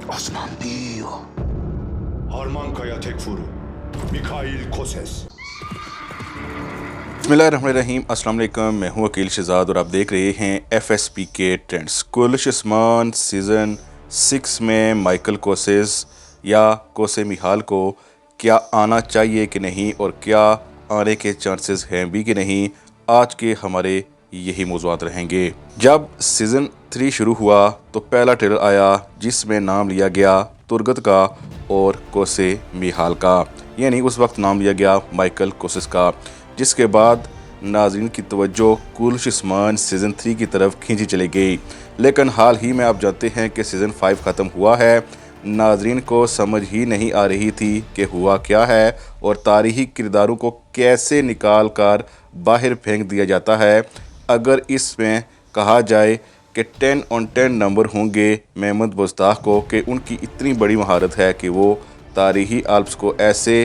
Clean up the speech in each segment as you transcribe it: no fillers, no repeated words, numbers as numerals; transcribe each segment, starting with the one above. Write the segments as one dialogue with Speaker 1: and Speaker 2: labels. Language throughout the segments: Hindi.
Speaker 1: Osman büyüyor.
Speaker 2: Harmankaya Tekfuru, Mikhail Koses।
Speaker 3: बिस्मिल्लाहिर्रहमानिर्रहीम, अस्सलाम वालेकुम। मैं हूं अकील शहजाद और आप देख रहे हैं FSP के ट्रेंड्स। कुलिश उस्मान सीज़न 6 में माइकल कोसेस या कोसे मिहाल को क्या आना चाहिए कि नहीं और क्या आने के चांसेस हैं भी कि नहीं, आज के हमारे यही मौज़ूआत रहेंगे। जब सीज़न 3 शुरू हुआ तो पहला ट्रेलर आया जिसमें नाम लिया गया तुरगत का और कोसे मिहाल का, यानी उस वक्त नाम लिया गया माइकल कोसेस का, जिसके बाद नाज़रीन की तवज्जो कुलिश उस्मान सीज़न 3 की तरफ खींची चली गई। लेकिन हाल ही में आप जानते हैं कि सीज़न 5 ख़त्म हुआ है। नाज़रीन को समझ ही नहीं आ रही थी कि हुआ क्या है और तारीख़ी किरदारों को कैसे निकाल कर बाहर फेंक दिया जाता है। अगर इसमें कहा जाए कि 10 on 10 नंबर होंगे मेहमद मुश्ताक को कि उनकी इतनी बड़ी महारत है कि वो तारीख़ी आल्प्स को ऐसे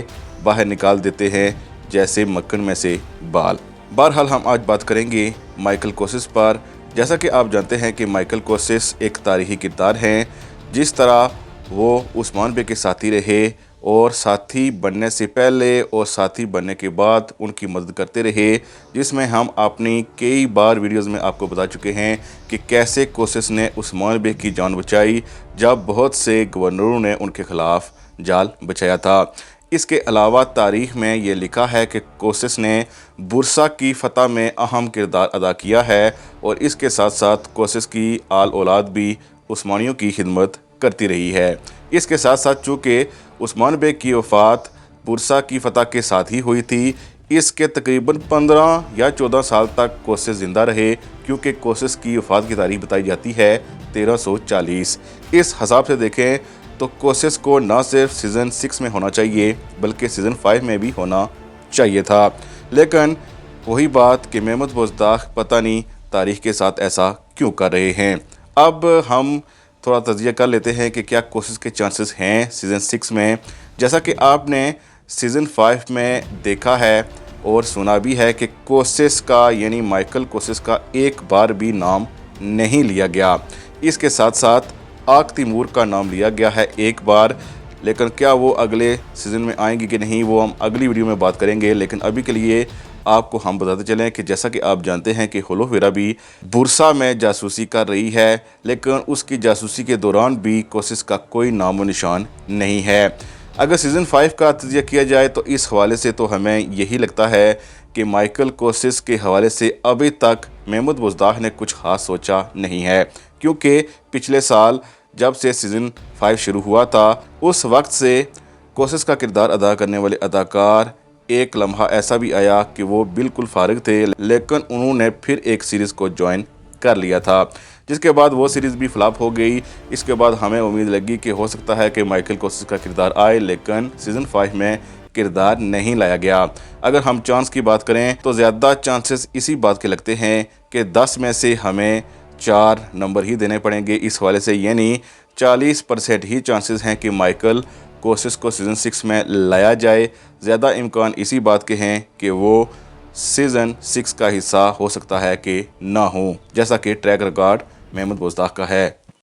Speaker 3: बाहर निकाल देते हैं जैसे मक्खन में से बाल। बहरहाल हम आज बात करेंगे माइकल कोसेस पर। जैसा कि आप जानते हैं कि माइकल कोसेस एक तारीख़ी किरदार हैं। जिस तरह वो उस्मान बे के साथी रहे और साथी बनने से पहले और साथी बनने के बाद उनकी मदद करते रहे, जिसमें हम अपनी कई बार वीडियोस में आपको बता चुके हैं कि कैसे कोसेस ने उस्मान बे की जान बचाई जब बहुत से गवर्नरों ने उनके ख़िलाफ़ जाल बचाया था। इसके अलावा तारीख़ में ये लिखा है कि कोसेस ने बुरसा की फ़तह में अहम किरदार अदा किया है और इसके साथ साथ कोसेस की आल औलाद भी उस्मानियों की खिदमत करती रही है। इसके साथ साथ चूँकि उस्मान बे की वफ़ात बुरसा की फ़तह के साथ ही हुई थी, इसके तकरीबन 15 या 14 साल तक कोसेस ज़िंदा रहे, क्योंकि कोसेस की वफ़ात की तारीख़ बताई जाती है 1340। इस हिसाब से देखें तो कोसेस को ना सिर्फ सीज़न 6 में होना चाहिए बल्कि सीज़न 5 में भी होना चाहिए था। लेकिन वही बात कि मेहमद मुश्ताक पता नहीं तारीख़ के साथ ऐसा क्यों कर रहे हैं। अब हम थोड़ा तजिया कर लेते हैं कि क्या कोसेस के चांसेस हैं सीज़न 6 में। जैसा कि आपने सीज़न 5 में देखा है और सुना भी है कि कोसेस का यानी माइकल कोसेस का एक बार भी नाम नहीं लिया गया। इसके साथ साथ आग तैमूर का नाम लिया गया है एक बार, लेकिन क्या वो अगले सीज़न में आएंगे कि नहीं वो हम अगली वीडियो में बात करेंगे। लेकिन अभी के लिए आपको हम बताते चलें कि जैसा कि आप जानते हैं कि होलोवेरा भी बुरसा में जासूसी कर रही है, लेकिन उसकी जासूसी के दौरान भी कोसेस का कोई नामो निशान नहीं है। अगर सीज़न 5 का तजिया किया जाए तो इस हवाले से तो हमें यही लगता है कि माइकल कोसेस के हवाले से अभी तक मेहमद मुश्ताक ने कुछ ख़ास सोचा नहीं है, क्योंकि पिछले साल जब से सीज़न 5 शुरू हुआ था उस वक्त से कोसेस का किरदार अदा करने वाले अदाकार एक लम्हा ऐसा भी आया कि वो बिल्कुल फारिग थे, लेकिन उन्होंने फिर एक सीरीज़ को ज्वाइन कर लिया था, जिसके बाद वो सीरीज़ भी फ्लॉप हो गई। इसके बाद हमें उम्मीद लगी कि हो सकता है कि माइकल कोसेस का किरदार आए, लेकिन सीज़न 5 में किरदार नहीं लाया गया। अगर हम चांस की बात करें तो ज़्यादा चांसेस इसी बात के लगते हैं कि 10 में से हमें 4 नंबर ही देने पड़ेंगे इस हवाले से, यानी 40% ही चांसेस हैं कि माइकल कोसेस को सीज़न 6 में लाया जाए। ज़्यादा इम्कान इसी बात के हैं कि वो सीज़न 6 का हिस्सा हो सकता है कि ना हो, जैसा कि ट्रैक रिकॉर्ड मेहमद मुश्ताक का है।